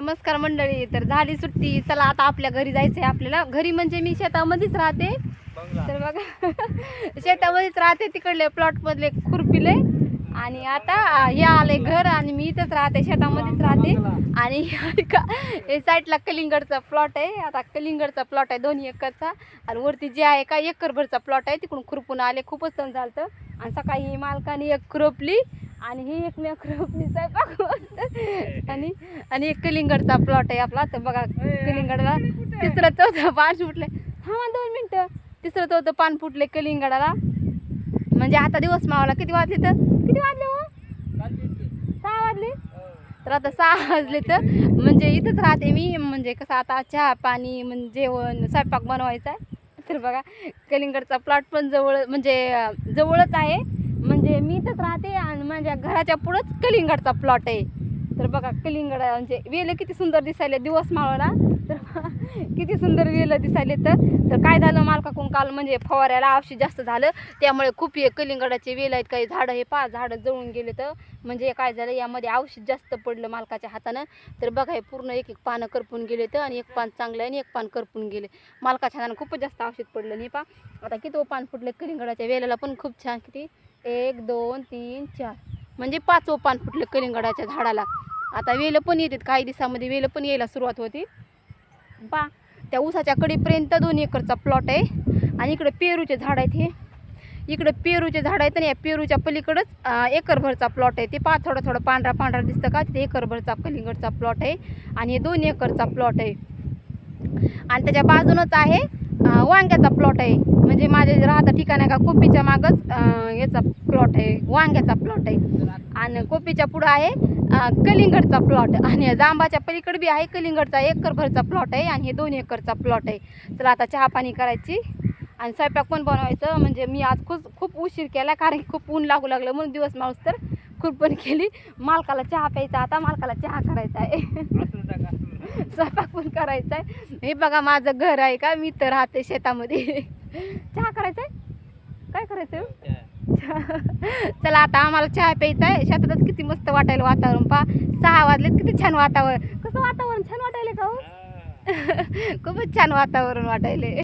नमस्कार मंडळी. तर झाली सुट्टी, चला आता आपल्या घरी जायचंय. आपल्याला घरी म्हणजे मी शेतामध्येच राहते. तर बघा शेतामध्येच राहते, तिकडले प्लॉट मधले खुरपिले आणि आता हे आले घर आणि मी इथंच राहते, शेतामध्येच राहते. आणि हे साईडला कलिंगडचा प्लॉट आहे. आता कलिंगडचा प्लॉट आहे 2 एकरचा आणि वरती जे आहे का एकरभरचा प्लॉट आहे, तिकडून खुरपून आले. खूपच सण झालं. आणि सकाळी मालकाने एक खुरपली आणि ही एक मी खुरपली स्वयंपाक आणि एक कलिंगडचा प्लॉट आहे आपला. तर बघा कलिंगडाला 3रं 4थं पान फुटले. हा 2 मिनटं. 3रं 4थं पान फुटले कलिंगडाला. म्हणजे आता दिवस मावला. किती वाजले हो 6 वाजले. तर आता 6 वाजले. तर म्हणजे इथंच राहते मी. म्हणजे कसं आता चहा पाणी म्हणजे जेवण स्वयंपाक बनवायचा आहे. तर बघा कलिंगडचा प्लॉट पण जवळच आहे. म्हणजे मी इथंच राहते आणि माझ्या घराच्या पुढंच कलिंगडचा प्लॉट आहे. तर बघा कलिंगड म्हणजे वेलं किती सुंदर दिसायले दिवस मावळला. तर किती सुंदर वेलं दिसायले. तर काय झालं, मालकाकडून काल म्हणजे फवाऱ्याला औषध जास्त झालं, त्यामुळे खूप हे कलिंगडाचे वेल आहेत. काही झाडं हे 5 झाडं जळून गेले. तर म्हणजे काय झालं, यामध्ये औषध जास्त पडलं मालकाच्या हातानं. तर बघा हे पूर्ण एक पानं करपून गेले. तर आणि एक पान चांगलं आणि एक पान करपून गेले. मालकाच्या हातानं खूपच जास्त औषध पडलं. नाही पा आता किती पान फुटले कलिंगडाच्या वेलाला पण खूप छान. किती 1 2 3 4 म्हणजे 5 पान फुटले कलिंगडाच्या झाडाला. आता वेलं पण येतात, काही दिवसामध्ये वेलं पण यायला सुरुवात होती. पा त्या ऊसाच्या कडीपर्यंत 2 एकरचा प्लॉट आहे. आणि इकडे पेरूचे झाड आहेत. हे इकडे पेरूचे झाड आहेत आणि या पेरूच्या पलीकडंच एकरभरचा प्लॉट आहे. ते थोडं थोडं पांढरा पांढरा दिसतं का, तिथे एकरभरचा कलिंगडचा प्लॉट आहे. आणि हे 2 एकरचा प्लॉट आहे. आणि त्याच्या बाजूनच आहे वांग्याचा प्लॉट आहे. म्हणजे माझे राहता ठिकाण आहे का कोपीच्या मागच याचा प्लॉट आहे, वांग्याचा प्लॉट आहे. आणि कोपीच्या पुढं आहे कलिंगडचा प्लॉट. आणि जांबाच्या पलीकडे बी आहे कलिंगडचा एकरभरचा प्लॉट आहे. आणि हे 2 एकरचा प्लॉट आहे. तर आता चहा पाणी करायची आणि स्वयंपाक पण बनवायचं. म्हणजे मी आज खूप उशीर केला, कारण की खूप ऊन लागू लागलं म्हणून दिवस माणूस तर खुरपण केली. मालकाला चहा प्यायचा, आता मालकाला चहा करायचा आहे. स्वयंपाक पण करायचा आहे. हे बघा माझं घर आहे का, मी तर राहते शेतामध्ये. चहा करायचा आहे, काय करायचं. चला आता आम्हाला चहा प्यायचा आहे. शेतातच किती मस्त वाटायला वातावरण. 6 वाजलेत, किती छान वातावरण. कसं वातावरण छान वाटायला का हो. खूपच छान वातावरण वाटायले.